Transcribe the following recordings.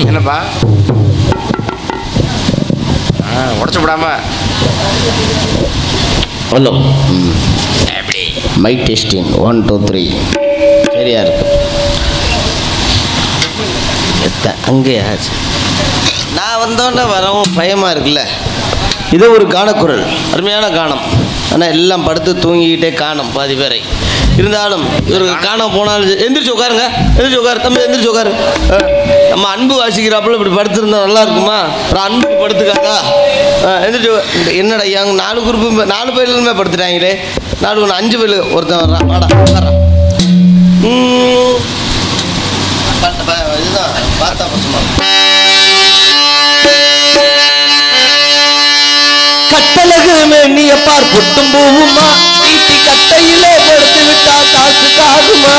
என்னப்பா உடச்சு விடாம ஹலோ எப்படி மைக் டெஸ்டிங் 1 2 3 சரியா இருக்கு. அங்கேயா நான் வந்தோன்னே வரவும் பயமாக இருக்குல்ல. இதோ ஒரு காணக்குரல், அருமையான காணம். ஆனால் எல்லாம் படுத்து தூங்கிக்கிட்டே காணும் பாதி பேரை. இருந்தாலும் ஒரு காணம் போனாலும் எந்திரிச்சு உட்காருங்க, எந்திரிச்சு உட்காரு தம்பி, எந்திரிச்சு உட்காரு. நம்ம அன்பு வாசிக்கிறாப்புல இப்படி படுத்துருந்தா நல்லா இருக்குமா? அப்புறம் அன்புக்கு படுத்துக்காதா? எந்திரிச்சு என்னடா ஐயா 4 குரூப்பு 4 பேருமே படுத்துட்டாங்களே. 4 1 5 பேர் ஒருத்தன் வர்றான். வாடா வர்றான். இதுதான் பார்த்தா பசுமா கட்டழகு மேனிய பார் பொட்டும் பூவுமா, ஈட்டி கட்டையிலே படுத்து விட்டா காசுக்காகுமா.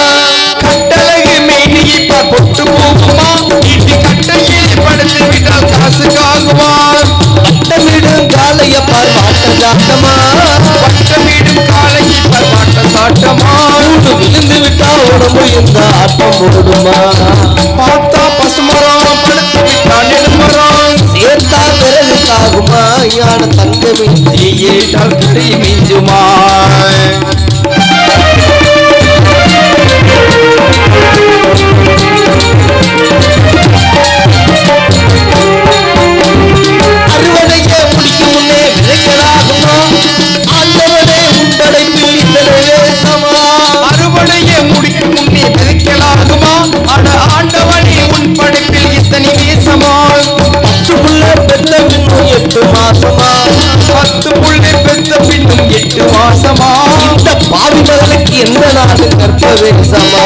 கட்டழகு மேனியை பார் பொட்டும் பூவுமா, ஈட்டி கட்டையிலே படுத்து விட்டா காசுக்காகுமா. வட்டமிடும் காலைய பார் மாட்ட சாட்டமா, வட்டமிடும் காலையை பார் மாட்ட சாட்டமா. விழுந்து விட்டா உடம்பு இந்த ஆட்டம் போடுமா. பார்த்தா பசுமரம் படுத்து விட்டா நெடுமரம், சேர்த்தா பிறகு காகுமா. ஞான தங்கமே ஏட்டால் கரை மிஞ்சுமா. அறுவடையே முடிக்கும் முன்னே விதைக்கலாகுமா. ஆண்டவனே உண்டடைப்பில் இத்தனை வேசமா. அறுவடையை முடிக்கும் முன்னே விதைக்கலாகுமா. அட ஆண்டவனே உன் படைப்பில் இத்தனை வீசமா. 10 புள்ள பெத்த பின்னும் 8 மாசமா. 10 புள்ளை பெத்த பின்னும் 8 மாசமா. இந்த பாவி மகளுக்கு எந்த நாடு கற்ப வேசமா.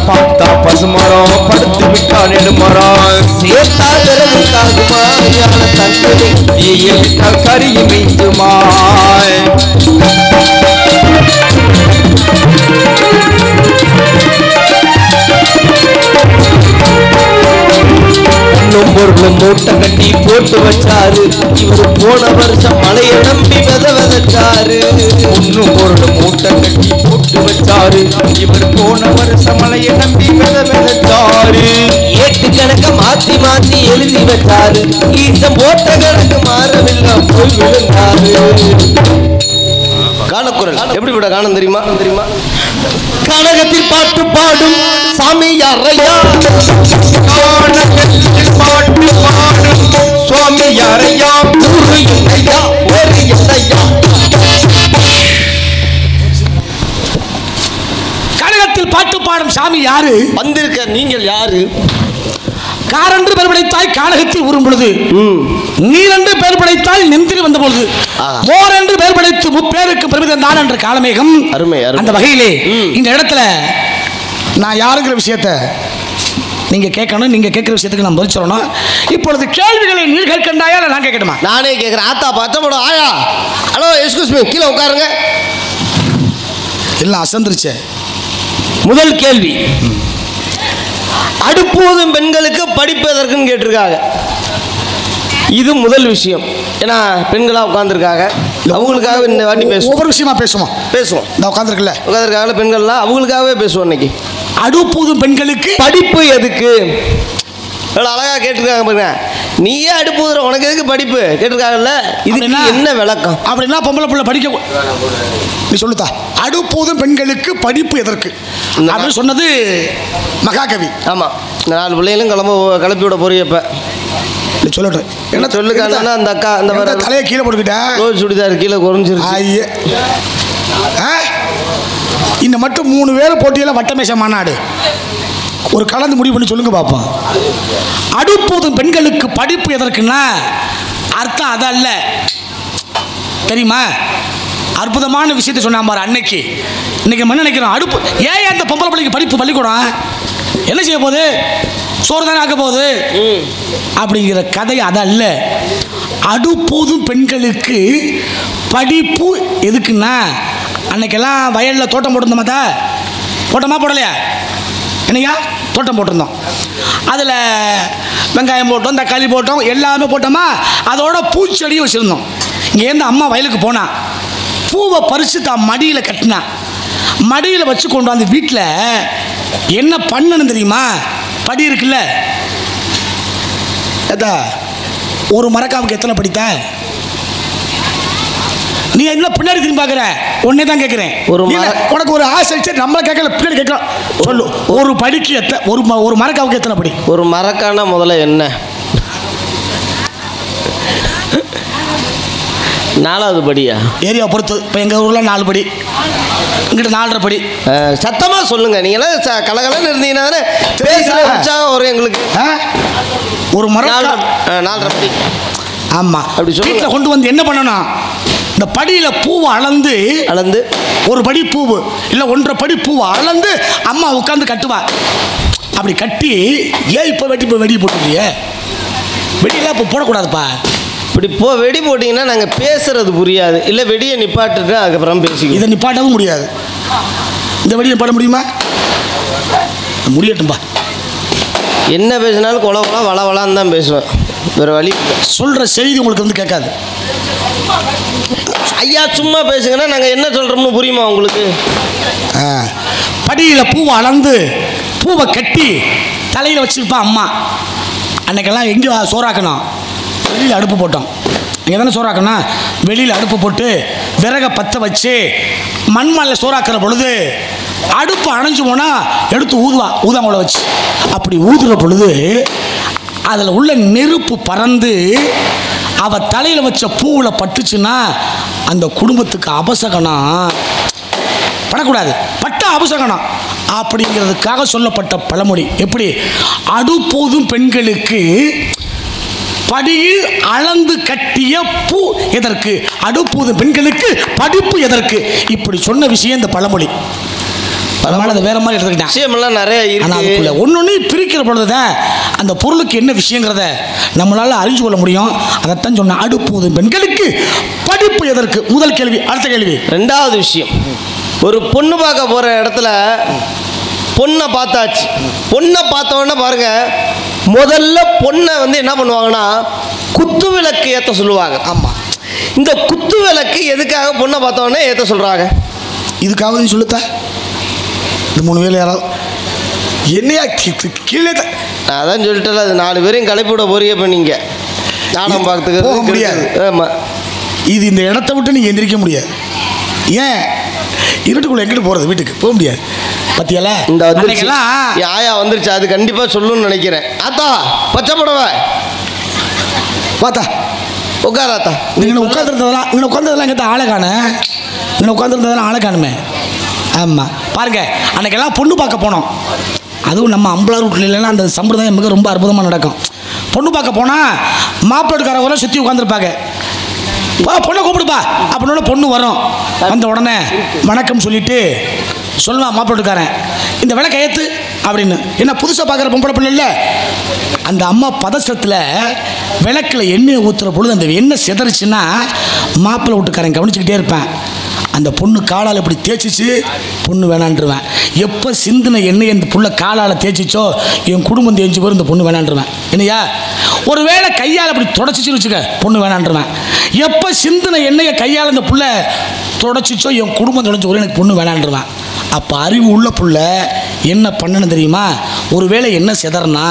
பார்த்தா பசுமரம் படுத்து விட்டா நெடுமரம், சேர்த்தா பிறகு காகுமா. ஞான தங்கமே ஏட்டால் கரை மிஞ்சுமா. பொருளும் மூட்டை கட்டி போட்டு வச்சாரு. இவர் போன வருஷம் மழையை நம்பி விதைச்சாரு. ஒன்னும் பொருளும் மூட்டை கட்டி போட்டு வச்சாரு. இவர் போன வருஷம் மழையை நம்பி விதைச்சாரு. ஏட்டு கணக்க மாத்தி மாத்தி எழுதி வச்சாரு. ஈசம் போட்ட கணக்கு மாறவில்லை போய் விழுந்தாரு. காணக்குரல் எப்படி விட காணும் தெரியுமா? கனகத்தில் பாட்டு பாடும் சாமி யாரையா, கானகத்தில் பாட்டு பாடும் சுவாமி யாரையா, ஊரு என்னையா ஒரு என்னையா. கனகத்தில் பாட்டு பாடும் சாமி யாரு? வந்திருக்க நீங்கள் யாரு? காரென்று பெயர் படைத்தாய் கானகத்தில் ஊறும் பொழுது, நீரென்று பெயர் படைத்தாய் நெந்தில் வந்த பொழுது, மோர் என்று பெயர் படைத்து முப்பேருக்கு பெருமிதம் தான் என்ற காலமேகம். அருமை அருமை. அந்த வகையிலே இந்த இடத்துல நான் யாருங்கிற விஷயத்த நீங்க கேட்கணும். நீங்க கேட்கிற விஷயத்துக்கு நான் பதில் சொல்லணும். இப்பொழுது கேள்விகளை நீர் கேட்கண்டாயா இல்லை நான் கேட்கணுமா? நானே கேட்கிறேன். ஆத்தா பத்த போடும் ஆயா. ஹலோ எக்ஸ்கூஸ் மீ, கீழே உட்காருங்க. எல்லாம் அசந்துருச்சு. முதல் கேள்வி, அடுப்பூதும் பெண்களுக்கு படிப்பு எதற்குன்னு கேட்டிருக்காங்க. இது முதல் விஷயம். ஏன்னா பெண்களாக உட்காந்துருக்காங்க, அவங்களுக்காக இந்த வாட்டி பேசுவோம். ஒவ்வொரு விஷயமா பேசுவோம். இந்த உட்காந்துருக்காங்கல்ல பெண்கள்லாம், அவங்களுக்காகவே பேசுவோம் இன்னைக்கு. அடுப்பூதும் பெண்களுக்கு படிப்பு எதுக்கு? எவ்வளோ அழகாக கேட்டிருக்காங்க பாருங்க. நீயே அடுப்புதுற, உனக்கு எதுக்கு படிப்பு கேட்டிருக்காங்கல்ல. இதுக்கு என்ன விளக்கம்? அப்படின்னா பொம்பளை பிள்ளை படிக்க நீ சொல்லுதா? அடுப்பூதும் பெண்களுக்கு படிப்பு எதற்கு அப்படின்னு சொன்னது மகாகவி. ஆமாம், இந்த 4 பிள்ளைகளும் கிளப்பி விட போறீங்க. இப்போ சொல்லட்டும் என்ன சொல்லுக்காங்கன்னா அந்த அக்கா அந்த தலையை கீழே போட்டுக்கிட்டேன், சுடிதார் கீழே குறைஞ்சிருச்சு. இந்த மட்டும் 3 பேர் போட்டியில் வட்டமேச மாநாடு ஒரு கலந்து முடிவு பண்ணி சொல்லுங்க பார்ப்போம். அடுப்பூதும் பெண்களுக்கு படிப்பு எதற்குன்னா அர்த்தம் அதல்ல, தெரியுமா? அற்புதமான விஷயத்தை சொன்னான் பாரு அன்னைக்கு. இன்னைக்கு என்ன நினைக்கிறோம்? அடுப்பு ஏன் அந்த பொம்பளை பிள்ளைக்கு படிப்பு பள்ளிக்கூடம் என்ன செய்ய போகுது? சோறு தானே ஆக்க போகுது அப்படிங்கிற கதை அதல்ல. அடுப்பூதும் பெண்களுக்கு படிப்பு எதுக்குன்னா, அன்னைக்கெல்லாம் வயலில் தோட்டம் போட்டிருந்தோமா? போட்டோமா போடலையா? என்னையா தோட்டம் போட்டிருந்தோம். அதில் வெங்காயம் போட்டோம், தக்காளி போட்டோம், எல்லாமே போட்டோமா. அதோட பூச்செடியும் வச்சுருந்தோம். இங்கேருந்து அம்மா வயலுக்கு போனா பூவை பறித்து தான் மடியில் கட்டினா. மடியில் வச்சு கொண்டு வந்து வீட்டில் என்ன பண்ணணும் தெரியுமா? படி இருக்குல்ல, ஏதா ஒரு மரக்காவுக்கு எத்தனை படித்த? நீ என்ன பின்னாடி திரும்பி பார்க்குற? ஒன்னே தான் கேட்குறேன். உனக்கு ஒரு ஆசை நம்மளை கேட்கல, பின்னாடி கேட்கலாம். சொல்லு, ஒரு படிக்கு ஒரு மரக்காவுக்கு எத்தனை படி? ஒரு மரக்கானா முதல்ல என்ன? 4வது படியா? ஏரியா பொறுத்து. இப்போ எங்கள் ஊரில் 4 படி, இங்கிட்ட 4.5 படி. சத்தமாக சொல்லுங்க. நீங்களாம் கலகலன்னு இருந்தீங்கன்னா தானே பேசுகிற உற்சாகம் வரும் எங்களுக்கு. ஒரு மரம் 4.5 படி. ஆமாம், அப்படி வீட்டில் கொண்டு வந்து என்ன பண்ணணும்? இந்த படியில் பூவை அளந்து ஒரு படி பூவு இல்லை 1.5 படி பூவை அளந்து அம்மா உட்காந்து கட்டுவா. அப்படி கட்டி ஏன் இப்போ வெடி போட்டுருக்கியே? வெடியெல்லாம் இப்போ போடக்கூடாதுப்பா. இப்படி வெடி போட்டிங்கன்னா நாங்கள் பேசுறது புரியாது. இல்லை வெடியை நிப்பாட்டுட்டு அதுக்கப்புறம் பேசிக்கோ. இதை நிப்பாட்டவும் முடியாது. இந்த வெடியை நிப்பாட்ட முடியுமா? முடியட்டும்பா. என்ன பேசினாலும் வளவளான்னு தான் பேசுவேன். வேறு வழி. சொல்கிற செய்தி உங்களுக்கு வந்து கேட்காது. ஐயா சும்மா பேசுங்கன்னா நாங்கள் என்ன சொல்கிறோம்னு புரியுமா உங்களுக்கு? படியில் பூவை அளந்து பூவை கட்டி தலையில் வச்சுருப்பா அம்மா. அன்றைக்கெல்லாம் எங்கே சோறாக்கணும்? வெளியில் அடுப்பு போட்டோம். நீங்கள் தானே சோறாக்கணும்? வெளியில் அடுப்பு போட்டு விறகை பற்ற வச்சு மண்மல்ல சோறாக்குற பொழுது அடுப்பு அணைஞ்சு போனால் எடுத்து ஊதாங்கோலை வச்சு அப்படி ஊதுற பொழுது அதில் உள்ள நெருப்பு பறந்து அவள் தலையில் வச்ச பூவில் பட்டுச்சுன்னா அந்த குடும்பத்துக்கு அபசகனம். படக்கூடாது, பட்ட அபசகனம் அப்படிங்கிறதுக்காக சொல்லப்பட்ட பழமொழி. எப்படி? அடுப்போதும் பெண்களுக்கு படியில் அளந்து கட்டிய பூ எதற்கு? அடுப்போதும் பெண்களுக்கு படிப்பு எதற்கு? இப்படி சொன்ன விஷயம் இந்த பழமொழி. அதனால அதை வேற மாதிரி எடுத்துக்கிட்டேன். விஷயமெல்லாம் நிறைய இருக்கு. ஒன்னொன்னு பிரிக்கிற பொழுதுதான் அந்த பொருளுக்கு என்ன விஷயங்கிறத நம்மளால அறிஞ்சு கொள்ள முடியும். அதைத்தான் சொன்ன அடுப்போதும் பெண்களுக்கு படிப்பு எதற்கு? முதல் கேள்வி. அடுத்த கேள்வி. 2வது விஷயம், ஒரு பொண்ணு பார்க்க போற இடத்துல பொண்ணை பார்த்தாச்சு. பொண்ணை பார்த்த உடனே பாருங்க, முதல்ல பொண்ணை என்ன பண்ணுவாங்கன்னா குத்து விளக்கு ஏற்ற சொல்லுவாங்க. ஆமாம், இந்த குத்து விளக்கு எதுக்காக பொண்ணை பார்த்த உடனே ஏற்ற சொல்றாங்க? இதுக்காக நீ சொல்லுத்த. இந்த 3 வேலை யாராவது என்னையா கீழே நான் அதான் சொல்லிட்டேன். அது 4 பேரையும் கலைப்பு விட போறீங்க. இப்போ நீங்கள் நாடகம் பார்த்துக்க போக முடியாது. ஆமாம், இது இந்த இடத்த விட்டு நீங்கள் எந்திரிக்க முடியாது. ஏன்? இருட்டுக்குள்ள எங்கிட்டு போகிறது? வீட்டுக்கு போக முடியாது. பத்தியால இந்த ஆயா வந்துருச்சு. அது கண்டிப்பாக சொல்லணும்னு நினைக்கிறேன். ஆத்தா பச்சை புடவை பார்த்தா உட்காராத்தா. நீங்கள் உட்காந்துருந்ததெல்லாம் எங்கிட்ட ஆளை காண. உட்காந்துருந்ததெல்லாம் ஆளை காணுமே. ஆமாம், பாருங்க, அன்றைக்கெல்லாம் பொண்ணு பார்க்க போனோம். அதுவும் நம்ம அம்பலார் வீட்டில் இல்லைன்னா அந்த சம்பிரதாயம் மிக ரொம்ப அற்புதமாக நடக்கும். பொண்ணு பார்க்க போனால் மாப்பிள்ளைக்காரவரை சுற்றி உட்காந்துருப்பாங்க. பொண்ணை கூப்பிடுப்பா அப்படின்னோட பொண்ணு வரும். வந்த உடனே வணக்கம் சொல்லிட்டு சொல்லுவான் மாப்பிள்ளைக்காரன், இந்த விளக்கை ஏற்று அப்படின்னு. என்ன புதுசாக பார்க்குற பொம்பளை பிள்ளை இல்லை? அந்த அம்மா பதசத்தில் விளக்கில் எண்ணெயை ஊற்றுற பொழுது அந்த எண்ணெய் சிதறிச்சுன்னா மாப்பிள்ளை வீட்டுக்காரன் கவனிச்சுக்கிட்டே இருப்பேன். அந்த பொண்ணு காலால் இப்படி தேய்ச்சிச்சு, பொண்ணு வேணான்ருவேன். எப்போ சிந்தின எண்ணெய் அந்த புள்ள காலால் தேய்ச்சிச்சோ என் குடும்பம் தேய்ச்சி போய் இந்த பொண்ணு வேணான்ருவேன். என்னையா? ஒரு வேளை கையால் அப்படி தொடச்சிச்சுன்னு வச்சுக்க, பொண்ணு வேணான்ருவேன். எப்போ சிந்தின எண்ணெயை கையால் இந்த புள்ள தொடச்சிச்சோ என் குடும்பம் தொடச்சி போய் எனக்கு பொண்ணு வேணான்ருவேன். அப்போ அறிவு உள்ள புள்ள என்ன பண்ணணும் தெரியுமா? ஒரு வேளை எண்ணெய் சிதறனா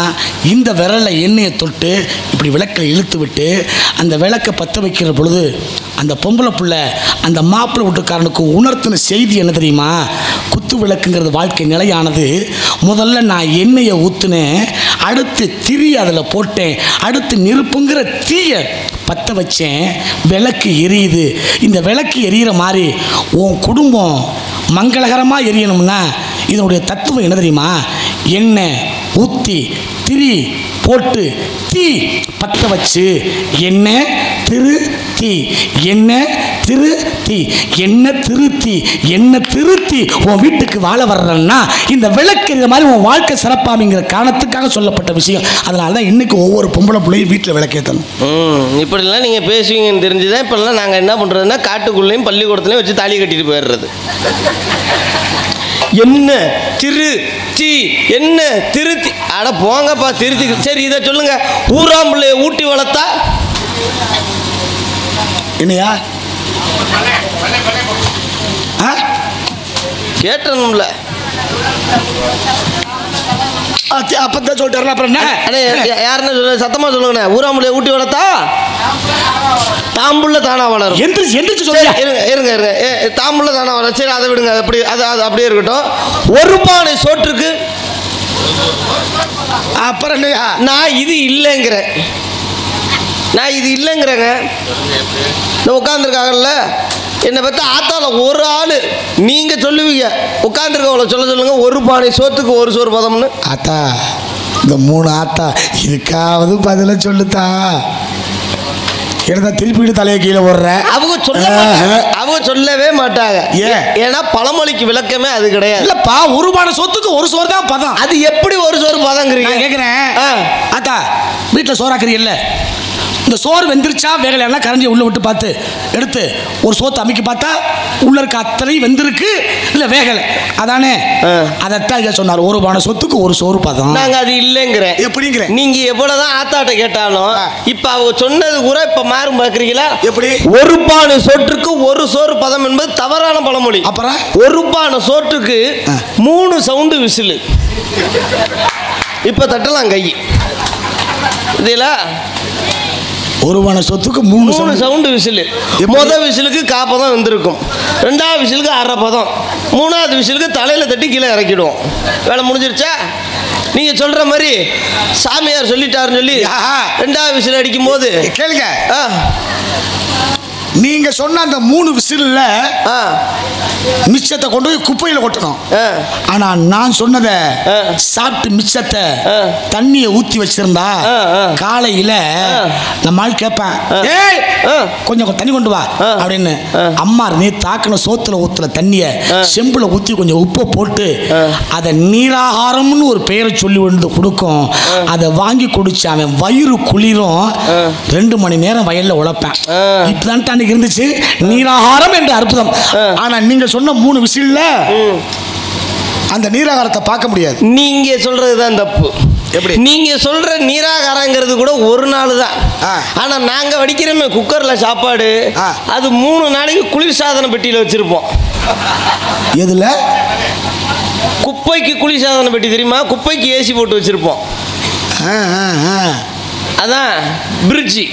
இந்த விரலில் எண்ணெயை தொட்டு இப்படி விளக்கை இழுத்து விட்டு அந்த விளக்கை பற்ற வைக்கிற பொழுது அந்த பொம்பளை புள்ள அந்த மாப்பிள்ளை வீட்டுக்காரனுக்கு உணர்த்தின செய்தி என்ன தெரியுமா? குத்து விளக்குங்கிறது வாழ்க்கை நிலையானது. முதல்ல நான் எண்ணெயை ஊற்றுனேன், அடுத்து திரி அதில் போட்டேன், அடுத்து நெருப்புங்கிற தீயை பற்ற வச்சேன், விளக்கு எரியுது. இந்த விளக்கு எரியிற மாதிரி உன் குடும்பம் மங்களகரமாக எரியணும்னா இதனுடைய தத்துவம் என்ன தெரியுமா? எண்ணெய் ஊற்றி திரி போட்டு தீ பற்ற வச்சு எண்ணெய் திருத்தி, எண்ணெய் திருத்தி, எண்ணெய் திருத்தி, எண்ணெய் திருத்தி உன் வீட்டுக்கு வாழ வர்றன்னா இந்த விளக்கு இந்த மாதிரி உன் வாழ்க்கை சிறப்பாமிங்கிற காரணத்துக்காக சொல்லப்பட்ட விஷயம். அதனால தான் இன்னைக்கு ஒவ்வொரு பொம்பளை பிள்ளையும் வீட்டில் விளக்கேற்றணும். இப்படிலாம் நீங்கள் பேசுவீங்கன்னு தெரிஞ்சுதான் இப்போல்லாம் நாங்கள் என்ன பண்ணுறதுன்னா காட்டுக்குள்ளேயும் பள்ளிக்கூடத்துலையும் வச்சு தாலி கட்டிட்டு போயிடுறது. என்ன திருத்தி, என்ன திருத்தி, அட போங்கப்பா திருத்தி. சரி இதை சொல்லுங்க, ஊராம்பிள்ளைய ஊட்டி வளர்த்தா என்னையா கேட்டணும்ல? அப்பதான் சொல்லிட்டாரு. அப்புறம் என்ன அண்ணே யாருன்னு சொல்ல சத்தமா சொல்லுங்கண்ணே. ஊராமுலையை ஊட்டி வளர்த்தா தாம்புள்ள தானா வளரும். எந்திரிச்சு எந்திரிச்சு சொல்லுங்க. இருங்க தாம்புள்ள தானா வளரும். சரி அதை விடுங்க. அப்படி அது அப்படியே இருக்கட்டும். ஒரு பானை சோற்றுக்கு அப்புறம் இல்லையா நான் இது இல்லைங்கிறேன். இந்த உட்காந்துருக்காங்கல்ல என்னை பற்றி ஆத்தால ஒரு ஆள் நீங்கள் சொல்லுவீங்க. உட்காந்துருக்கவங்கள சொல்லுங்க. ஒரு பானை சோத்துக்கு ஒரு சோறு பதம்னு. ஆத்தா இந்த 3 ஆத்தா இதுக்காவது பதில சொல்லுத்தா. என்னதான் திருப்பிட்டு தலையை கீழே போடுற. அவங்க சொல்லவே மாட்டாங்க. ஏன்னா பழமொழிக்கு விளக்கமே அது கிடையாது. இல்லப்பா ஒரு பானை சொத்துக்கு ஒரு சோறு தான் பதம். அது எப்படி ஒரு சோறு பதங்கிறீங்க கேட்குறேன். ஆத்தா வீட்டில் சோறாக்குறீங்கல்ல, இந்த சோறு வெந்திருச்சா வேகலைன்னா கரண்டியை உள்ள விட்டு பார்த்து எடுத்து ஒரு சோத்து அமைக்க பார்த்தா உள்ள இருக்க அத்தனை வெந்திருக்கு இல்லை வேகலை. அதானே அதைத்தான் இதை சொன்னார். ஒரு பானை சொத்துக்கு ஒரு சோறு பதம். நாங்கள் அது இல்லைங்கிறேன். எப்படிங்கிற நீங்க எவ்வளவுதான் ஆத்தாட்ட கேட்டாலும் இப்ப அவங்க சொன்னது கூட இப்ப மாறும் பாக்குறீங்களா? எப்படி? ஒரு பானை சோற்றுக்கு ஒரு சோறு பதம் என்பது தவறான பழமொழி. அப்புறம் ஒரு பானை சோற்றுக்கு 3 சவுண்டு விசிலு. இப்ப தட்டலாம் கை இதுல. ஒரு பானை சொத்துக்கு 3 சவுண்டு விசிலு. முதல் விசிலுக்கு காப்பதம் வந்திருக்கும், 2வது விசிலுக்கு அரை பதம், 3வது விசிலுக்கு தலையில தட்டி கீழே இறக்கிடுவோம். வேலை முடிஞ்சிருச்சா? நீங்க சொல்ற மாதிரி சாமியார் சொல்லிட்டாருன்னு சொல்லி 2வது விசில் அடிக்கும் போது கேளுங்க. நீங்க சொன்ன அந்த 3 விசில்ல மிச்சத்தை கொண்டு போய் குப்பையில கொட்டணும். ஆனா நான் சொன்னதை சாப்பிட்டு மிச்சத்தை தண்ணியை ஊத்தி வச்சிருந்தா காலையில நம்ம ஆள் கேட்பேன், ஏய் கொஞ்சம் தண்ணி கொண்டு வா அப்படின்னு. அம்மா நீ தாக்கின சோத்துல ஊத்துல தண்ணிய செம்புல ஊத்தி கொஞ்சம் உப்பை போட்டு அதை நீராகாரம்னு ஒரு பெயரை சொல்லி வந்து கொடுக்கும். அதை வாங்கி குடிச்சு அவன் வயிறு குளிரும். 2 மணி நேரம் வயல்ல உழைப்பேன். இப்பதான் இருந்துச்சு நீராகாரம் என்ற அற்புதம். ஆனா நீங்க சொன்ன 3 விசில்ல அந்த நீராகாரத்தை பார்க்க முடியாது. நீங்க சொல்றதுதான் தப்பு. எப்படி? நீங்க சொல்ற நீராகாரங்கிறது கூட ஒரு நாள் தான். ஆனா நாங்க வடிக்கிறோமே குக்கர்ல சாப்பாடு, அது 3 நாளைக்கு குளிர்சாதன பெட்டியில வச்சிருப்போம். எதுல? குப்பைக்கு குளிர்சாதன பெட்டி தெரியுமா? குப்பைக்கு ஏசி போட்டு வச்சிருப்போம். அதான் பிரிட்ஜி.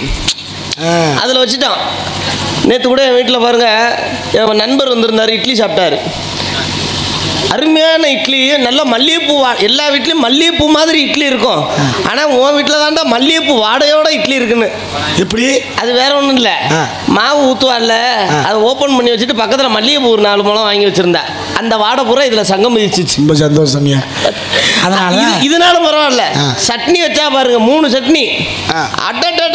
அதில் வச்சுட்டான். நேற்று கூட என் வீட்டில் பாருங்கள், என் நண்பர் வந்திருந்தார், இட்லி சாப்பிட்டாரு. அருமையான இட்லி, நல்ல மல்லிகைப்பூ. எல்லா வீட்லேயும் மல்லிகைப்பூ மாதிரி இட்லி இருக்கும். ஆனால் உன் வீட்டில் தாண்டா மல்லிகைப்பூ வாடையோட இட்லி இருக்குன்னு. எப்படி? அது வேற ஒன்றும் இல்லை, மாவு ஊற்றுவாள்ல அதை ஓப்பன் பண்ணி வச்சுட்டு பக்கத்தில் மல்லிகைப்பூ ஒரு 4 முழம் வாங்கி வச்சுருந்தேன். அந்த வாடை பூரா இதில் சங்கம் மிதிச்சிச்சு. ரொம்ப சந்தோஷம். அதனால இதனால பரவாயில்ல. சட்னி வச்சா பாருங்க, 3 சட்னி. அடடா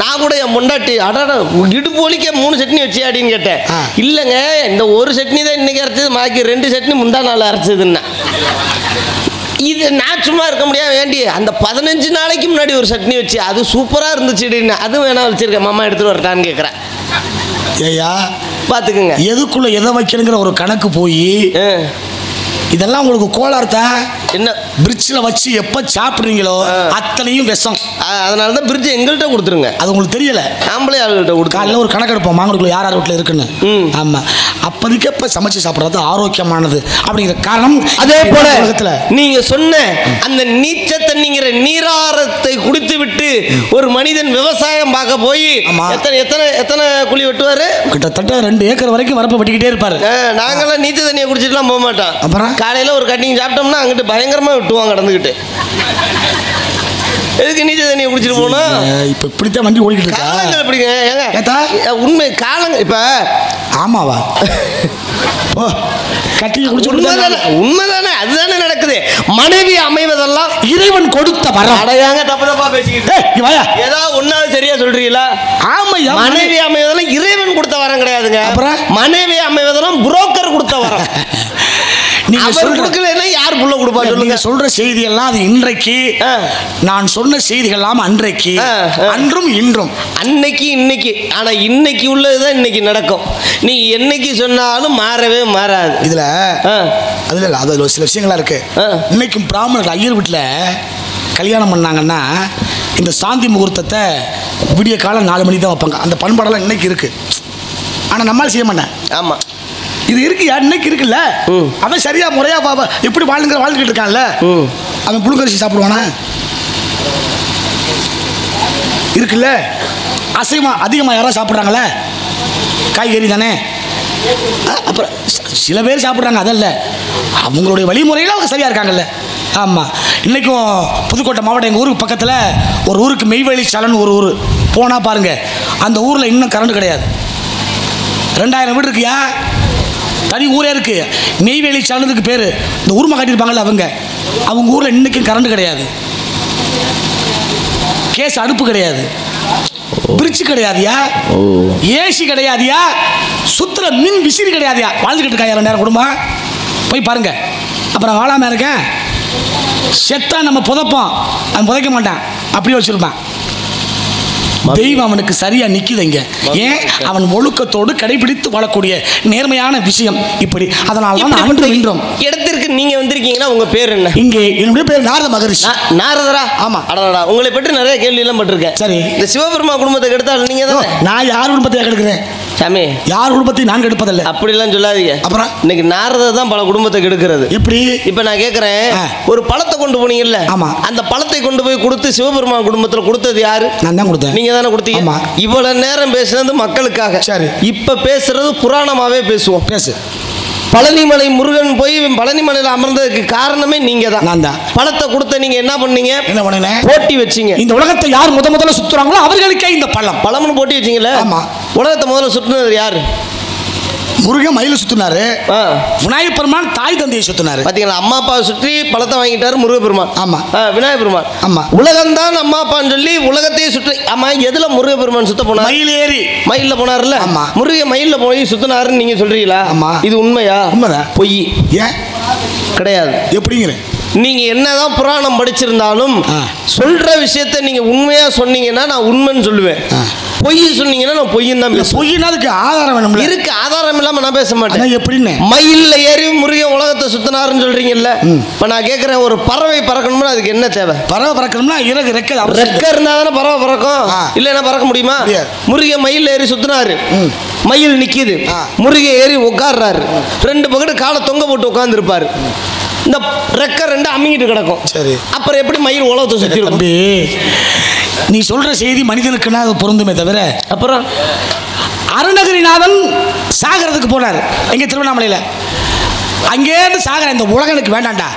நான் கூட என் பொண்டாட்டி அடடா இடுப்பு ஒலிக்க 3 சட்னி வச்சு அப்படின்னு கேட்டேன். இல்லைங்க இந்த ஒரு சட்னி தான் இன்னைக்கு அரைச்சது, பாக்கி 2 சட்னி முந்தா நாள் அரைச்சதுன்னா. இது நான் சும்மா இருக்க முடியாது வேண்டி அந்த 15 நாளைக்கு முன்னாடி ஒரு சட்னி வச்சு அது சூப்பராக இருந்துச்சு. அது வேணா வச்சிருக்கேன், மாமா எடுத்துட்டு வரட்டான்னு கேட்குறேன். ஏயா பார்த்துக்குங்க, எதுக்குள்ள எதை வைக்கணுங்கிற ஒரு கணக்கு போய் இதெல்லாம் உங்களுக்கு கோளாறுதா என்ன? பிரிட்ஜில் வச்சு எப்போ சாப்பிட்றீங்களோ அத்தனையும் விஷம். அதனால தான் பிரிட்ஜ் எங்கள்கிட்ட கொடுத்துருங்க. அது உங்களுக்கு தெரியல. ஆம்பளை ஆளுகிட்ட கொடுத்து காலையில் ஒரு கணக்கு எடுப்போம், மாங்கடுக்குள்ள யார் வீட்டில் இருக்குன்னு. ஆமாம், அப்போதைக்கு எப்போ சமைச்சு சாப்பிட்றது ஆரோக்கியமானது அப்படிங்கிற காரணம். அதே போல உலகத்தில் நீங்கள் சொன்ன அந்த நீச்ச தண்ணிங்கிற நீராரத்தை குடித்து விட்டு ஒரு மனிதன் விவசாயம் பார்க்க போய் எத்தனை குழி வெட்டுவார்? கிட்டத்தட்ட 2 ஏக்கர் வரைக்கும் வரப்ப வெட்டிக்கிட்டே இருப்பார். நாங்களாம் நீச்ச தண்ணியை குடிச்சிட்டுலாம் போக மாட்டோம். அப்புறம் காலையில் ஒரு கட்டிங் சாப்பிட்டோம்னா அங்கிட்டு பயங்கரமாக விட்டுவாங்க கடந்துக்கிட்டு. எதுக்கு நீச்ச தண்ணியை குடிச்சிட்டு போகணும்? இப்போ இப்படித்தான் வண்டி ஓடிக்கிட்டு இருக்கா. காலங்கள் எப்படிங்க ஏங்க உண்மை காலங்க இப்போ ஆமாவா ஓ கட்டி குடிச்சு உண்மைதானே, அதுதானே நடக்குது. மனைவி அமைவதெல்லாம் இறைவன் கொடுத்த வரம். அடையாங்க தப்பா பேசிக்கிட்டு ஏதாவது ஒன்னாவது சரியா சொல்றீங்களா? ஆமையா, மனைவி அமைவதெல்லாம் இறைவன் கொடுத்த வரம் கிடையாதுங்க. அப்புறம் மனைவி அமைவதெல்லாம் புரோக்கர் கொடுத்த வரம். நீங்க சொல்றீங்கன்னா யார் புள்ள கொடுப்பா சொல்லுங்க. சொல்ற செய்தி எல்லாம் அது இன்றைக்கு, நான் சொன்ன செய்திகள் எல்லாம் அன்றைக்கு, அன்றும் இன்றும். அன்னைக்கு இன்னைக்கு. ஆனா இன்னைக்கு உள்ளதுதான் இன்னைக்கு நடக்கும். நீ என்னைக்கு சொன்னாலும் மாறவே மாறாது. இதுல அதுல அது சில விஷயங்களா இருக்கு. இன்னைக்கும் பிராமணர்கள் ஐயர் வீட்டில் கல்யாணம் பண்ணாங்கன்னா இந்த சாந்தி முகூர்த்தத்தை விடிய காலம் 4 மணிக்கு தான் வைப்பாங்க. அந்த பண்பாடெல்லாம் இன்னைக்கு இருக்கு. ஆனா நம்மளால செய்ய மாட்டேன். ஆமா, இது இருக்கு, இன்னைக்கு இருக்குல்ல. அவன் சரியா முறையா எப்படி வாழ்ந்துக்கிட்டு இருக்கான்ல, அவன் புழுங்கரிசி சாப்பிடுவானா? இருக்குல்ல. அசைவம் அதிகமாக யாராவது சாப்பிட்றாங்களே, காய்கறி தானே. அப்புறம் சில பேர் சாப்பிட்றாங்க, அதல்ல, அவங்களுடைய வழிமுறையில் அவங்க சரியாக இருக்காங்கல்ல. ஆமாம். இன்றைக்கும் புதுக்கோட்டை மாவட்டம் எங்கள் ஊருக்கு பக்கத்தில் ஒரு ஊருக்கு மெய்வெளி சாலைன்னு ஒரு ஊர் போனால் பாருங்கள், அந்த ஊரில் இன்னும் கரண்ட் கிடையாது. 2000 வீடு இருக்குயா, தனி ஊரே இருக்குது. மெய்வெளி சாலைக்கு பேர். இந்த ஊர்மை காட்டியிருப்பாங்கல்ல அவங்க ஊரில் இன்றைக்கும் கரண்ட் கிடையாது. கேஸ் அடுப்பு கிடையாது, பிரிட்ஜ் கிடையாதுயா, ஏசி கிடையாதுயா, சுத்துற மின் விசிறி கிடையாதுயா. வாழ்ந்துக்கிட்டு இருக்கா 2000 குடும்பம். போய் பாருங்க. அப்புறம் வாழாமல் இருக்கேன், செத்தா நம்ம புதைப்போம், அவன் புதைக்க மாட்டான், அப்படியே வச்சிருப்பான். தெய்வம் அவனுக்கு சரியா நிக்குதுங்க. ஏன்? அவன் ஒழுக்கத்தோடு கடைபிடித்து வாழக்கூடிய நேர்மையான விஷயம் இப்படி. அதனால தான் அன்று இன்றும் இடத்திற்கு நீங்க வந்திருக்கீங்கன்னா உங்க பேர் என்ன? இங்கே என்னுடைய பேர் நாரத மகரிஷி. நாரதரா? ஆமா. அடடா, உங்களை பற்றி நிறைய கேள்வி எல்லாம் பட்டிருக்கேன். சரி, இந்த சிவபெருமா குடும்பத்தை கெடுத்தாலும் நீங்க தான். நான் யார் குடும்பத்தை கெடுக்கிறேன் சாமி? யார் குடும்பத்தை நான் கெடுப்பதில்லை. அப்படிலாம் சொல்லாதீங்க. அப்புறம் இன்னைக்கு நாரத தான் பல குடும்பத்தை கெடுக்கிறது. எப்படி? இப்ப நான் கேட்கிறேன், ஒரு பழத்தை கொண்டு போனீங்கல்ல, ஆமா, அந்த பழத்தை கொண்டு போய் கொடுத்து சிவபெருமா குடும்பத்தில் கொடுத்தது யாரு? நான் தான் கொடுத்தேன். நீங்க தானே கொடுத்தீங்க. இவ்வளவு நேரம் பேசுனது மக்களுக்காக. சரி, இப்ப பேசுறது புராணமாவே பேசுவோம். பேசு. பழனிமலை முருகன் போய் பழனிமலையில் அமர்ந்ததுக்கு காரணமே நீங்க தான். நான் தான். பழத்தை கொடுத்த நீங்க என்ன பண்ணீங்க? என்ன பண்ணீங்க? போட்டி வச்சீங்க. இந்த உலகத்தை யார் முதல்ல சுத்துறாங்களோ அவர்களுக்கே இந்த பழம்னு போட்டி வச்சீங்களே. ஆமா. உலகத்தை முதல்ல சுத்துனது யாரு? முருகன் மயில சுத்தினாரு, விநாயகர் பெருமான் தாய் தந்தையை சுத்தினாரு. பாத்தீங்களா, அம்மா அப்பா சுற்றி பழத்தை வாங்கிட்டாரு முருக பெருமான். ஆமா. விநாயகர் பெருமான். ஆமா. உலகம் தான் அம்மா அப்பான்னு சொல்லி உலகத்தையே சுற்றி. ஆமா, எதுல முருக பெருமான் சுத்த போனார்? மயில் ஏறி மயில்ல போனார்ல. ஆமா. முருக மயில்ல போய் சுத்தினாருன்னு நீங்க சொல்றீங்களா? ஆமா. இது உண்மையா? உண்மைதான். பொய். ஏன் கிடையாது? எப்படிங்கிற? நீங்க என்னதான் புராணம் படிச்சிருந்தாலும் சொல்ற விஷயத்த நீங்க உண்மையா சொன்னீங்கன்னா நான் உண்மைன்னு சொல்லுவேன். பொய் சொன்னீங்கன்னா நான் பொய்ன்னு தான் பேசுவேன். பொய்னா அதுக்கு ஆதாரம் வேணும். இருக்கு, ஆதாரம் இல்லாம நான் பேச மாட்டேன். எப்படின்னு? மயில்ல ஏறி முருகன் உலகத்தை சுத்தினாருன்னு சொல்றீங்கல்ல. இப்ப நான் கேட்கிறேன், ஒரு பறவை பறக்கணும்னா அதுக்கு என்ன தேவை? பறவை பறக்கணும்னா இறகு ரெக்க இருந்தா தானே பறவை பறக்கும். இல்லைன்னா பறக்க முடியுமா? முருகன் மயில்ல ஏறி சுத்தினாரு, மயில் நிக்குது, முருகன் ஏறி உட்கார்றாரு, 2 பக்கத்து காலை தொங்க போட்டு உட்கார்ந்து இருப்பாரு, இந்த ரெக்க 2 அமிங்கிட்டு கிடக்கும். சரி, அப்புறம் எப்படி மயில் உலகத்தை சுத்தி இருக்கும்? நீ சொல்ற செய்தி மனிதனுக்குன்னா அது பொருந்துமே தவிர. அப்புறம் அருணகிரிநாதன் சாகரத்துக்கு போனார் எங்க திருவண்ணாமலையில். அங்கேருந்து சாகர, இந்த உலகம் எனக்கு வேண்டாண்டா,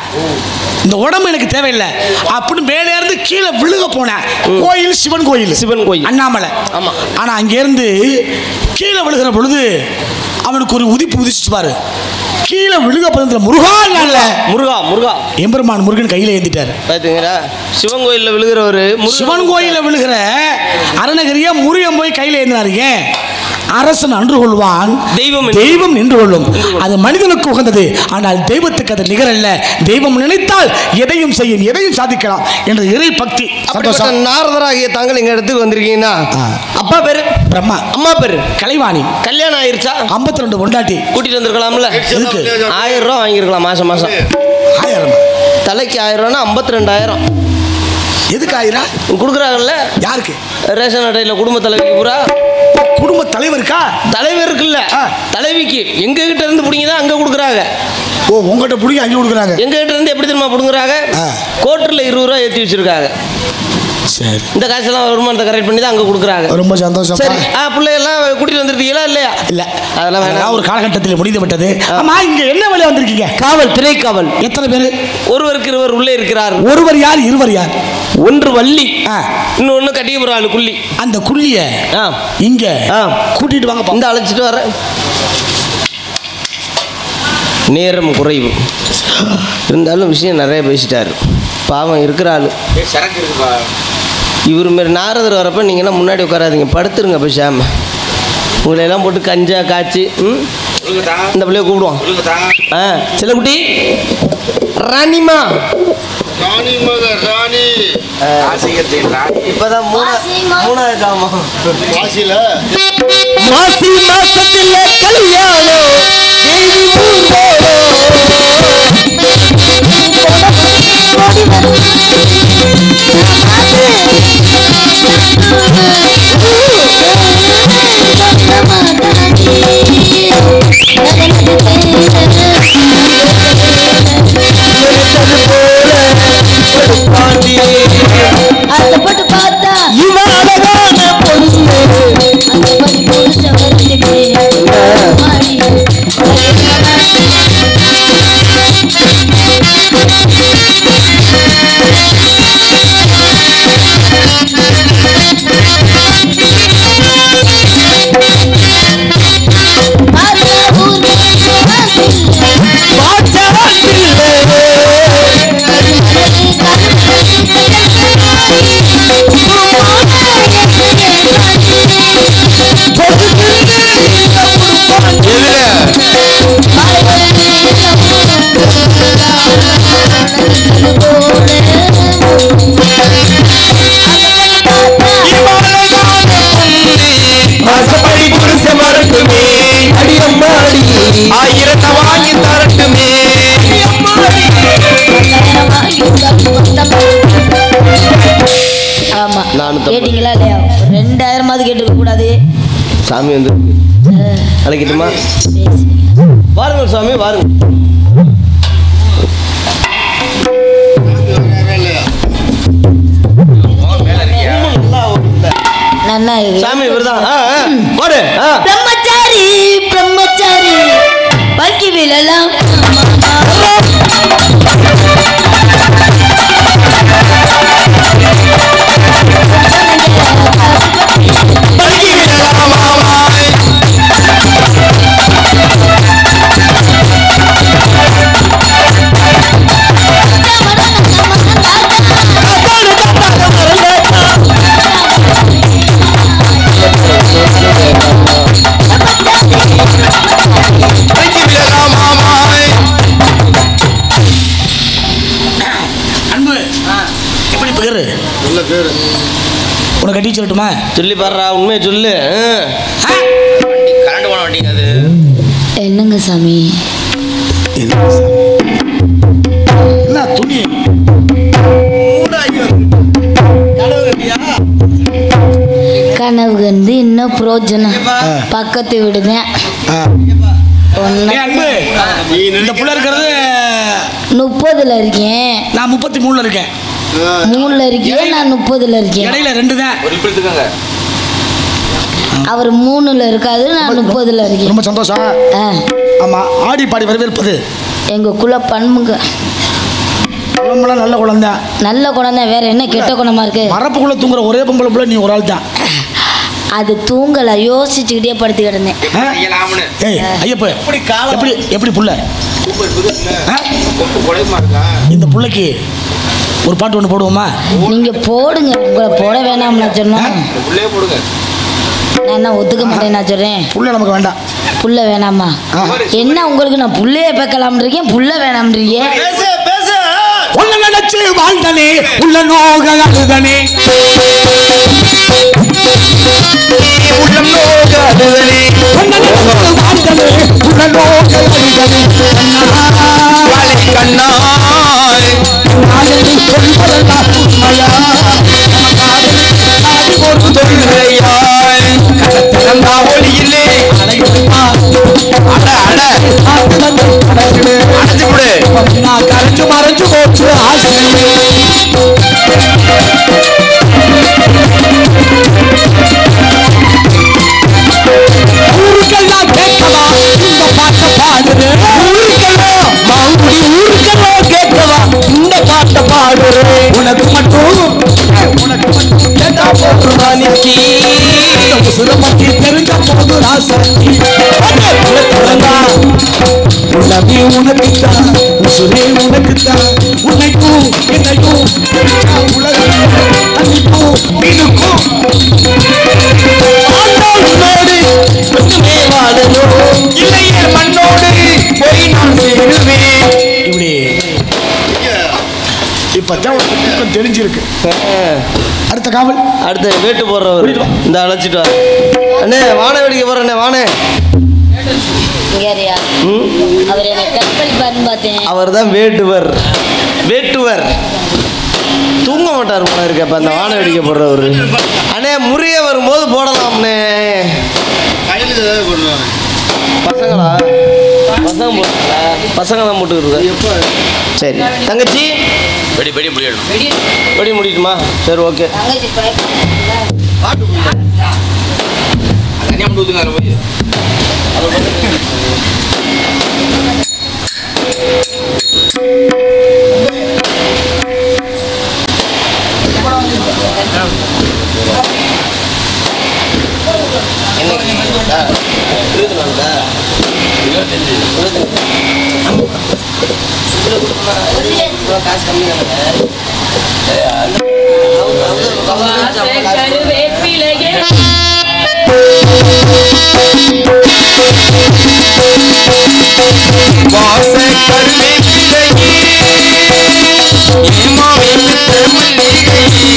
இந்த உடம்பு எனக்கு தேவையில்லை அப்படின்னு மேலே இருந்து கீழே விழுக போனேன். கோயில் சிவன் கோயில், சிவன் கோயில் அண்ணாமலை. ஆமா. ஆனா அங்கேருந்து கீழே விழுகிற பொழுது அவனுக்கு ஒரு உதிப்பு உதிச்சு பாரு. கீழே விழுக போனதுல முருகா இல்ல, முருகா முருகா எம்பெருமான் முருகன் கையில ஏந்திட்டாரு. பாத்தீங்களா, சிவன் கோயில்ல விழுகிறவரு, சிவன் கோயில்ல விழுகிற அருணகிரியா முருகன் போய் கையில ஏந்தினாருங்க. அரசன் அன்று கொள்வான், தெய்வம் தெய்வம் நின்று கொள்ளும். அது மனிதனுக்கு உகந்தது, ஆனால் தெய்வத்துக்கு அது நிகரல்ல. தெய்வம் நினைத்தால் எதையும் செய்யும், எதையும் சாதிக்கலாம் என்ற இறை பக்தி. நாரதராகிய தாங்கள் எங்க இடத்துக்கு வந்திருக்கீங்கன்னா, அப்பா பேரு பிரம்மா, அம்மா பேரு கலைவாணி. கல்யாணம் ஆயிருச்சா? 52 பொண்டாட்டி கூட்டிட்டு வந்திருக்கலாம்ல. எதுக்கு? 1000 ரூபா வாங்கியிருக்கலாம் மாசம் மாசம். 1000 தலைக்கு 1000 ரூபானா 52,000. எதுக்கு 1000 கொடுக்குறாங்கல்ல? யாருக்கு? ரேஷன் அட்டையில் குடும்ப தலைவிக்கு பூரா. குடும்ப தலைவருக்கா? தலைவர் இருக்குல்ல, தலைவிக்கு எங்க கிட்ட இருந்து பிடிங்க தான் அங்க கொடுக்குறாங்க. ஓ, உங்ககிட்ட பிடிங்க அங்கே கொடுக்குறாங்க. எங்க கிட்ட இருந்து எப்படி தெரியுமா பிடுங்குறாங்க? கோட்டில் 20 ரூபா ஏற்றி வச்சிருக்காங்க. சரி, இந்த காசெல்லாம் வருமானத்தை கரெக்ட் பண்ணி தான் அங்கே கொடுக்குறாங்க. ரொம்ப சந்தோஷம். சரி, பிள்ளையெல்லாம் கூட்டிட்டு வந்துருக்கீங்களா? இல்லையா? இல்லை, அதெல்லாம் வேணாம். ஒரு காலகட்டத்தில் முடிந்து விட்டது. ஆமா, இங்க என்ன வேலை வந்திருக்கீங்க? காவல், திரை காவல். எத்தனை பேர்? ஒருவருக்கு 2 உள்ளே இருக்கிறார். ஒருவர் யார்? 2 யார்? ஒன்று வள்ளி, இன்னொன்னு கட்டிய ஆளு குள்ளி. அந்த குள்ளிய இங்க கூட்டிட்டு வாங்க. இந்த அழைச்சிட்டு வர நேரம் குறைவு இருந்தாலும் விஷயம் நிறைய பேசிட்டாரு. பாவம் இருக்கிற ஆளு. இவர் மாரி நாரதர் வரப்போ நீங்கள்லாம் முன்னாடி உட்காராதீங்க, படுத்துருங்க பேசாம. உங்களையெல்லாம் போட்டு கஞ்சா காய்ச்சி இந்த பிள்ளைய கூப்பிடுவோம். செல்லக்குட்டி, ராணிமா, இப்பதான் 3வது ஆமா. மாசி மாசத்துல கல்யாணம் ஆயிரத்தை வாங்கி தரட்டுமே. ஆமா கேட்டீங்களா இல்லையா? 2000 கேட்டுக்க கூடாது. சாமி வந்து அழைக்கட்டுமா? வாருங்கள் சாமி வாருங்க. சாமி இவர்தான். பிரம்மச்சாரி பிரம்மச்சாரி பல்கி விழலாம். உனக்கு கட்டி சொல்லட்டுமா? சொல்லி பாடுறா, உண்மையை சொல்லு. கரண்ட் போன வண்டிங்க அது. என்னங்க சாமி? என்ன துணி? கனவு கண்டு இன்னும் புரோஜனம். பக்கத்து விடுதேன். இந்த புள்ள இருக்கிறது 30ல இருக்கேன். நான் 33ல இருக்கேன். 3ல இருக்கேன், நான் 30ல இருக்கேன். இடையில 2 தான். அவர் 3ல இருக்காது, நான் 30ல இருக்கேன். ரொம்ப சந்தோஷம். ஆமா, ஆடி பாடி வரவேற்பது எங்க குல பண்புங்க. குளமெல்லாம் நல்ல குழந்தை. நல்ல குழந்தை. வேற என்ன கெட்ட குணமா இருக்கு? மரப்புக்குள்ள தூங்குற ஒரே பொம்பளை பிள்ளை நீ ஒரு ஆள் தான். அது தூங்கல, யோசிச்சுக்கிட்டே படுத்து கிடந்தேன். ஐயப்ப எப்படி எப்படி புள்ள இந்த புள்ளைக்கு ஒரு பாட்டு ஒன்று போடுவோமா? நீங்க போடுங்க. உங்களை போட வேணாம்னு நான் சொன்னேன். நான் என்ன ஒத்துக்க மாட்டேன். நான் சொல்றேன் புள்ள நமக்கு வேண்டாம். புள்ள வேணாமா? என்ன உங்களுக்கு நான் புள்ளைய பேக்கலாம் இருக்கேன், புள்ள வேணாம்ன்றீங்க. உள்ள நினைச்சு வாழ்ந்தனே, உள்ள நோக அழுதனே, உள்ளம் நோக அழுதனே, வாழ்ந்தனே உள்ள நோக அழுதனே, கண்ணாய் சொல்வதெல்லாம் உண்மையா, ஒரு தொல்லையாய் கடத்திறந்தா ஒளியிலே அடையுமா, அட அட அடைச்சு விடு. நான் கரைஞ்சு மறைஞ்சு போச்சு ஆசை. ஊருக்கெல்லாம் கேட்கவா இந்த பாட்டை பாடுறேன். ஊருக்கெல்லாம் மாங்குடி ஊருக்கெல்லாம் கேட்கவா இந்த பாட்டை பாடுறேன். உனக்கு மட்டும் கேட்டா போடுறான் சுரமத்தி தெரிஞ்ச போது ராசி உலகே உனக்குத்தான், உசுரே உனக்குத்தான், உன்னைக்கும் என்னைக்கும் உலகம் தண்ணிக்கும் மீனுக்கும் உன்னோடு மட்டுமே வாழணும், இல்லையே மண்ணோடு போய் நான் சேருவேன். இப்படி இப்பதான் ஒரு தெரிஞ்சிருக்கு. அடுத்த காவல், அடுத்த வேட்டு போடுறவர் இந்த அழைச்சிட்டு வர அண்ணே. வான வேடிக்கை போறேண்ணே, வானே. அவர் என்னை கற்பழிப்பாருன்னு பார்த்தேன். அவர் தான் வேட்டுவர். வேட்டுவர் தூங்க மாட்டார் போல இருக்கு. அப்ப அந்த வான வேடிக்கை போடுறவர் அண்ணே முறிய வரும்போது போடலாம்ண்ணே. பசங்களா? பசங்க போட்டுங்களா? பசங்க தான் போட்டுக்கிட்டு. சரி தங்கச்சி, வெடி வெடி முடியணும். வெடி முடியட்டுமா? சரி ஓகே. காசு கம்மி வாச கருவேப்பிலையே மாவின் மல்லிகையே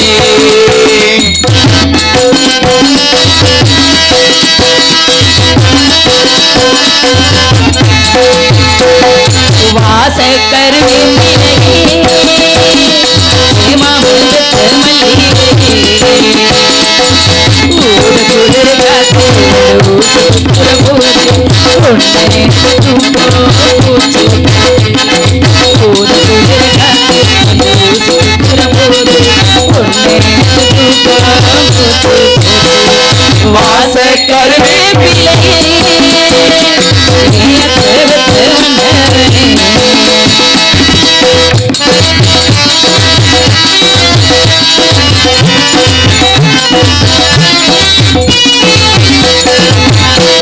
வாச கருவேப்பிலையே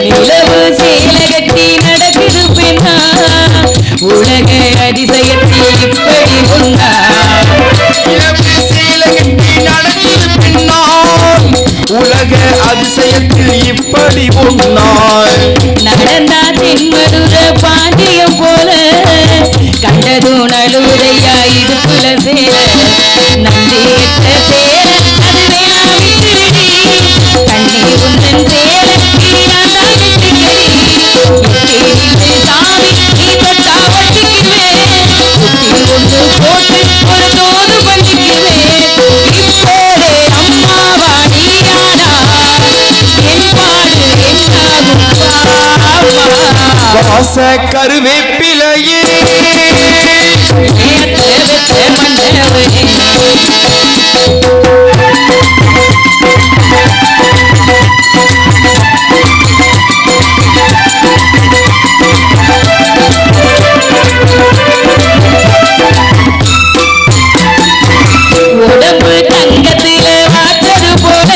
நிலவு சேல கட்டி நடக்குது பெண்ணா உலக அதிசயத்தில் இப்படி ஒன்னா உலக அதிசயத்தில் இப்படி ஒன்றாய் நடந்தா தென்மதுர பாண்டியம் போல கண்டதும் நழுவுதையா இடுப்புல சேர நந்தி கெட்ட சேர அது வேணா விட்டுருடி கண்ணி உந்தன் சேர நீராண்டா கெட்டுக்கடி எட்டி சாமி நீ தொட்டா வட்டிக்குவேன் குட்டி ஒன்று போட்டு ஒரு தோது பண்ணிக்குவேன் இப்போதே அம்மாவா நீயானா என் பாடு என்னாகும் வாச கருவேப்பிலையே உடம்பு தங்கத்தில வாச்சது போல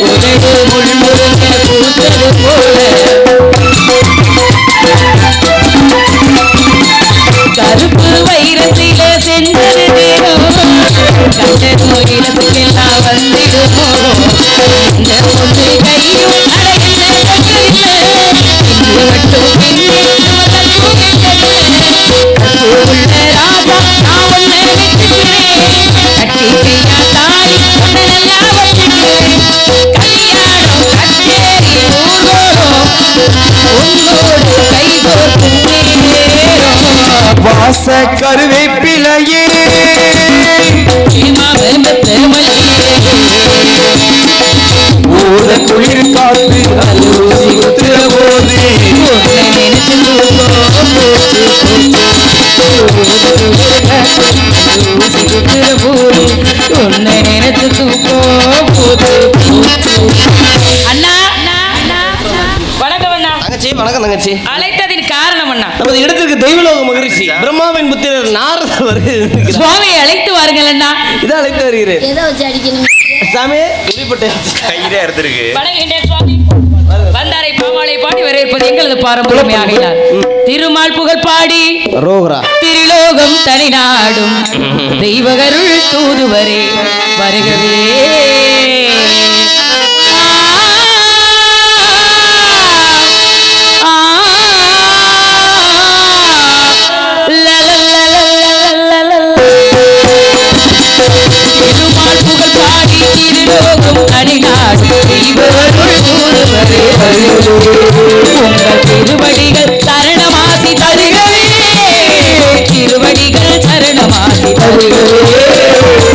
உதடு முள்முருங்க பூத்தது போல கருப்பு வைரத்தில செஞ்சது தேரும் கண்ட நோயிலத்துக்கெல்லாம் வந்திடுமோ இந்த பொண்ணு கையும் அடையில கட்டதில்லை இன்று மட்டும் பின்னே உள்ள ராசா நான் ஒன்ன விட்டுக்கிறேன் கட்டிப்பியா தாலி ஒன்ன நல்லா வச்சுக்கிறேன் கல்யாணம் கச்சேரி ஊர்வலம் உன்னோடு கைகோர்க்கும் நேரம் வாச கருவேப்பிலையே ஊத குளிர் காத்து அலூசி குத்துற போது அண்ணா வணக்கம் அண்ணா. தங்கச்சி வணக்கம் தங்கச்சி. அழைத்ததின் காரணம் அண்ணா. நமது இடத்திற்கு தெய்வலோக மகிழ்ச்சி பிரம்மாவின் புத்திரர் நாரதர் வருகிறார். சுவாமியை அழைத்து வாருங்கள் அண்ணா. இதை அழைத்து வருகிறேன். எதை வச்சு அடிக்கணும்? சாமி குறிப்பிட்ட கையிலே எடுத்திருக்கு வணங்குகின்றேன் சுவாமி. வந்தாரை பாமாலை பாடி வரவேற்பது எங்களது பாரம்பரியமாகிறார். திருமால் புகழ் பாடி ரோகரா திருலோகம் தனிநாடும் தெய்வகருள் தூதுவரே வருகவே. திருமால் புகழ் பாடி திருலோகம் தனிநாடும் தெய்வகருள் தூதுவரே வருகவே. உங்கள் திருவடிகள் சரணமாசி தருகவே. திருவடிகள் சரணமாசி தருகவே.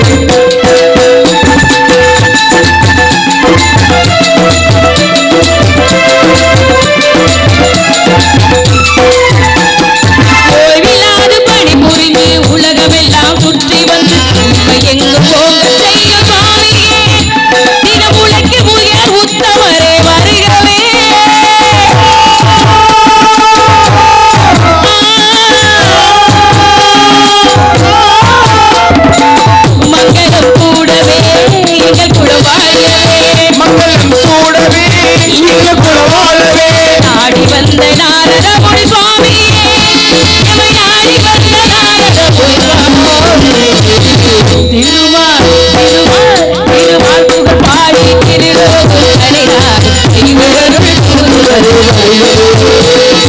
ஓய்வில்லாது பணி புரிந்து உலகமெல்லாம் சுற்றி வந்து உண்மை எங்கும் போங்க செய்ய சுவாமியே. தினமுலைக்கு முயல் உத்தமரே வருகவே. மங்களம் கூடவே எங்கள் குலம் வாழவே. மங்களம் சூடவே எங்கள் குலம் வாழவே. நாடி வந்த நாரத முனி சுவாமியே எமை நாடி வந்த நாரத முனி சுவாமியே. திருமால் திருமால் திருமால் புகழ் பாடி திருலோகம் தனிநாடு தெய்வகருள் தூதுவரே வருகவே.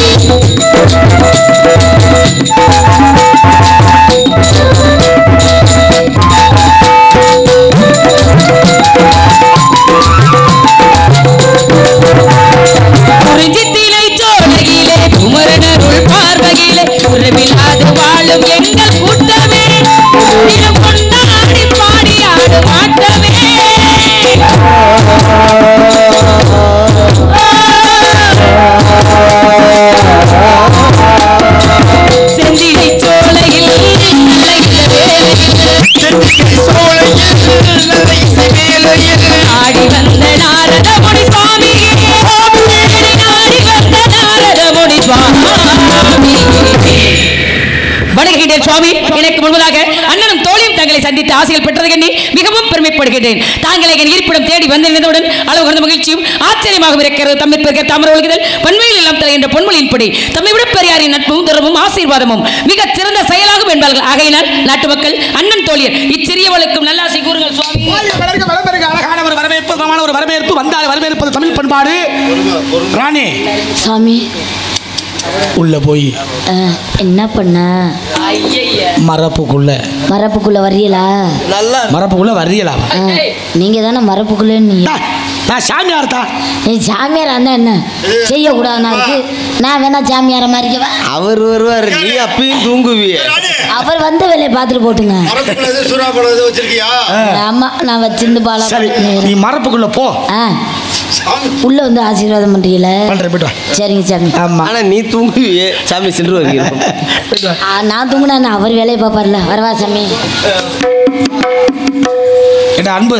குறிஞ்சி திணை சோலையிலே குமரனருள் நல்ல இசை மேலையில் ஆடி வந்த நாரதமுனி சுவாமியே நாடி வந்த நாரதமுனி சுவாமி. வணங்குகிறேன் சுவாமி. எனக்கு முன்பதாக அண்ணனும் தோழியும் தங்களை சந்தித்து ஆசைகள் பெற்றது கண்ணி மிகவும் பெருமைப்படுகிறேன். தாங்களை என் இருப்பிடம் தேடி வந்திருந்தவுடன் அளவு கடந்த மகிழ்ச்சியும் ஆச்சரியமாக இருக்கிறது. தம்மில் பெருக்க தாமர ஒழுகுதல் பண்மையில் எல்லாம் தலை என்ற பொன்மொழியின்படி தம்மை விட பெரியாரின் நட்பும் துறவும் ஆசீர்வாதமும் மிக சிறந்த செயலாகும் என்பார்கள். ஆகையினால் நாட்டு மக்கள் அண்ணன் தோழியர் இச்சிறியவளுக்கும் நல்லாசை கூறுங்கள் சுவாமி. அழகான ஒரு வரவேற்பு, ஒரு வரவேற்பு வந்தால் வரவேற்பது தமிழ் பண்பாடு. ராணி சாமி உள்ள போய் என்ன பண்ண? மரப்புக்குள்ள வர்றீங்களா? நல்லா மரப்புக்குள்ள வர்றீங்களா? நீங்க தானே மரப்புக்குள்ள. நான் சாமியார் தான். நீ சாமியார் இருந்தா என்ன செய்யக்கூடாது? நான் வேணா சாமியார மாதிரி அவர் வருவார், நீ அப்பயும் தூங்குவிய. அவர் வந்த வேலையை பார்த்துட்டு போட்டுங்க. ஆமா நான் வச்சிருந்து பாலா. நீ மரப்புக்குள்ள போ. உள்ள வந்து ஆசீர்வாதம் பண்றீங்கள? சரிங்க சாமி. ஆனா நீ தூங்குவியே சாமி சென்று வருகிறோம். நான் தூங்குனா அவர் வேலையை பார்ப்பார்ல. வரவா சாமி. என்ன அன்பு